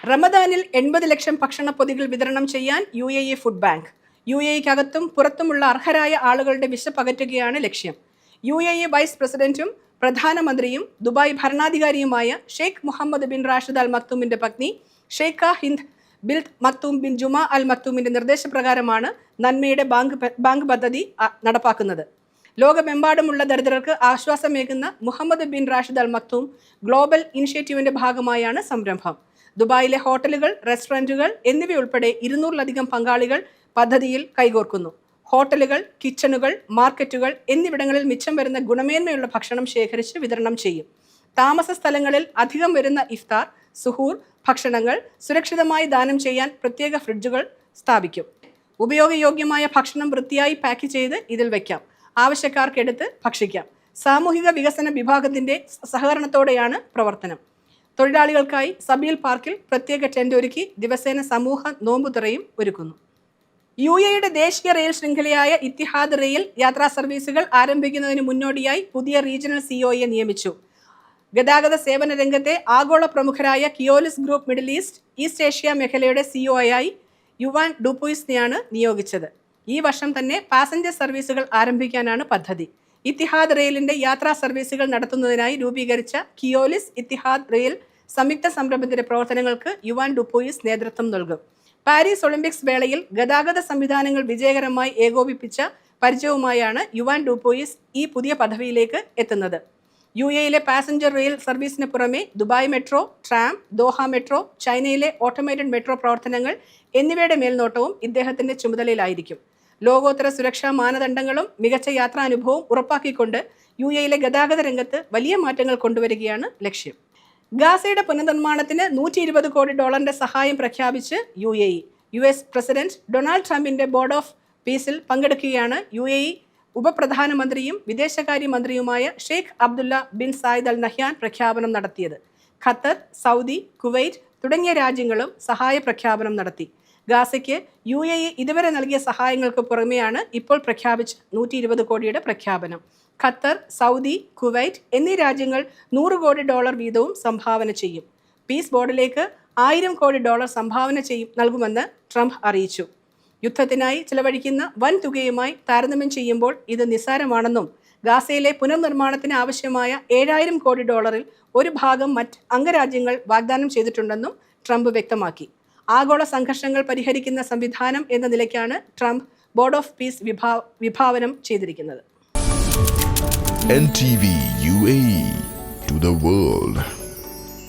റമദാനിൽ 80 ലക്ഷം ഭക്ഷണപ്പൊതികൾ വിതരണം ചെയ്യാൻ UAE ഫുഡ് ബാങ്ക്. UAEക്കകത്തും പുറത്തുമുള്ള അർഹരായ ആളുകളുടെ വിശപ്പകറ്റുകയാണ് ലക്ഷ്യം. UAE വൈസ് പ്രസിഡന്റും പ്രധാനമന്ത്രിയും ദുബായ് ഭരണാധികാരിയുമായ Sheikh Mohammed bin Rashid Al മക്തൂമിന്റെ പത്നി Sheikha Hind bint Maktoum bin Juma Al മക്തൂമിന്റെ നിർദ്ദേശപ്രകാരമാണ് നന്മയുടെ ബാങ്ക് പദ്ധതി നടപ്പാക്കുന്നത്. ലോകമെമ്പാടുമുള്ള ദരിദ്രർക്ക് ആശ്വാസമേകുന്ന Mohammed bin Rashid Al Maktoum global ഇനിഷ്യേറ്റീവിന്റെ ഭാഗമായാണ് സംരംഭം. ദുബായിലെ ഹോട്ടലുകൾ, റെസ്റ്റോറൻറ്റുകൾ എന്നിവയുൾപ്പെടെ 200-ലധികം പങ്കാളികൾ പദ്ധതിയിൽ കൈകോർക്കുന്നു. ഹോട്ടലുകൾ, കിച്ചണുകൾ, മാർക്കറ്റുകൾ എന്നിവിടങ്ങളിൽ മിച്ചം വരുന്ന ഗുണമേന്മയുള്ള ഭക്ഷണം ശേഖരിച്ച് വിതരണം ചെയ്യും. താമസ സ്ഥലങ്ങളിൽ അധികം വരുന്ന ഇഫ്താർ, സുഹൂർ ഭക്ഷണങ്ങൾ സുരക്ഷിതമായി ദാനം ചെയ്യാൻ പ്രത്യേക ഫ്രിഡ്ജുകൾ സ്ഥാപിക്കും. ഉപയോഗയോഗ്യമായ ഭക്ഷണം വൃത്തിയായി പാക്ക് ചെയ്ത് ഇതിൽ വയ്ക്കാം. ആവശ്യക്കാർക്കെടുത്ത് ഭക്ഷിക്കാം. സാമൂഹിക വികസന വിഭാഗത്തിന്റെ സഹകരണത്തോടെയാണ് പ്രവർത്തനം. തൊഴിലാളികൾക്കായി സബീൽ പാർക്കിൽ പ്രത്യേക ടെന്റ് ഒരുക്കി ദിവസേന സമൂഹ നോമ്പുതുറയും ഒരുക്കുന്നു. UAEയുടെ ദേശീയ റെയിൽ ശൃംഖലയായ ഇത്തിഹാദ് റെയിൽ യാത്രാ സർവീസുകൾ ആരംഭിക്കുന്നതിന് മുന്നോടിയായി പുതിയ റീജിയണൽ CEOയെ നിയമിച്ചു. ഗതാഗത സേവന രംഗത്തെ ആഗോള പ്രമുഖരായ കിയോലിസ് ഗ്രൂപ്പ് മിഡിൽ ഈസ്റ്റ് ഏഷ്യ മേഖലയുടെ CEO-യായി യുവാൻ ഡുപുയിസിനെയാണ് നിയോഗിച്ചത്. ഈ വർഷം തന്നെ പാസഞ്ചർ സർവീസുകൾ ആരംഭിക്കാനാണ് പദ്ധതി. ഇത്തിഹാദ് റെയിലിന്റെ യാത്രാ സർവീസുകൾ നടത്തുന്നതിനായി രൂപീകരിച്ച കിയോലിസ് ഇത്തിഹാദ് റെയിൽ സംയുക്ത സംരംഭത്തിന്റെ പ്രവർത്തനങ്ങൾക്ക് യുവാൻ ഡുപുയിസ് നേതൃത്വം നൽകും. പാരീസ് ഒളിമ്പിക്സ് വേളയിൽ ഗതാഗത സംവിധാനങ്ങൾ വിജയകരമായി ഏകോപിപ്പിച്ച പരിചയവുമായാണ് യുവാൻ ഡുപുയിസ് ഈ പുതിയ പദവിയിലേക്ക് എത്തുന്നത്. UAEയിലെ പാസഞ്ചർ റെയിൽ സർവീസിന് പുറമെ Dubai metro, tram, Doha metro, ചൈനയിലെ ഓട്ടോമേറ്റഡ് മെട്രോ പ്രവർത്തനങ്ങൾ എന്നിവയുടെ മേൽനോട്ടവും ഇദ്ദേഹത്തിന്റെ ചുമതലയിലായിരിക്കും. ലോകോത്തര സുരക്ഷാ മാനദണ്ഡങ്ങളും മികച്ച യാത്രാനുഭവവും ഉറപ്പാക്കിക്കൊണ്ട് UAEയിലെ ഗതാഗത രംഗത്ത് വലിയ മാറ്റങ്ങൾ കൊണ്ടുവരികയാണ് ലക്ഷ്യം. ഗാസയുടെ പുനർനിർമ്മാണത്തിന് $120 കോടി സഹായം പ്രഖ്യാപിച്ച് UAE. US പ്രസിഡന്റ് ഡൊണാൾഡ് ട്രംപിന്റെ ബോർഡ് ഓഫ് പീസിൽ പങ്കെടുക്കുകയാണ് UAE ഉപപ്രധാനമന്ത്രിയും വിദേശകാര്യമന്ത്രിയുമായ Sheikh Abdullah bin Zayed Al Nahyan പ്രഖ്യാപനം നടത്തിയത്. ഖത്തർ, സൗദി, കുവൈറ്റ് തുടങ്ങിയ രാജ്യങ്ങളും സഹായ പ്രഖ്യാപനം നടത്തി. ഗാസയ്ക്ക് UAE ഇതുവരെ നൽകിയ സഹായങ്ങൾക്ക് പുറമെയാണ് ഇപ്പോൾ പ്രഖ്യാപിച്ച $120 കോടിയുടെ പ്രഖ്യാപനം. ഖത്തർ, സൗദി, കുവൈറ്റ് എന്നീ രാജ്യങ്ങൾ $100 കോടി വീതവും സംഭാവന ചെയ്യും. പീസ് ബോർഡിലേക്ക് $1000 കോടി സംഭാവന നൽകുമെന്ന് ട്രംപ് അറിയിച്ചു. യുദ്ധത്തിനായി ചിലവഴിക്കുന്ന വൻ തുകയുമായി താരതമ്യം ചെയ്യുമ്പോൾ ഇത് നിസ്സാരമാണെന്നും ഗാസയിലെ പുനർനിർമ്മാണത്തിന് ആവശ്യമായ $7000 കോടി ഒരു ഭാഗം മറ്റ് അംഗരാജ്യങ്ങൾ വാഗ്ദാനം ചെയ്തിട്ടുണ്ടെന്നും ട്രംപ് വ്യക്തമാക്കി. ആഗോള സംഘർഷങ്ങൾ പരിഹരിക്കുന്ന സംവിധാനം എന്ന നിലയ്ക്കാണ് ട്രംപ് ബോർഡ് ഓഫ് പീസ് വിഭാവനം ചെയ്തിരിക്കുന്നത്. NTV UAE to the world.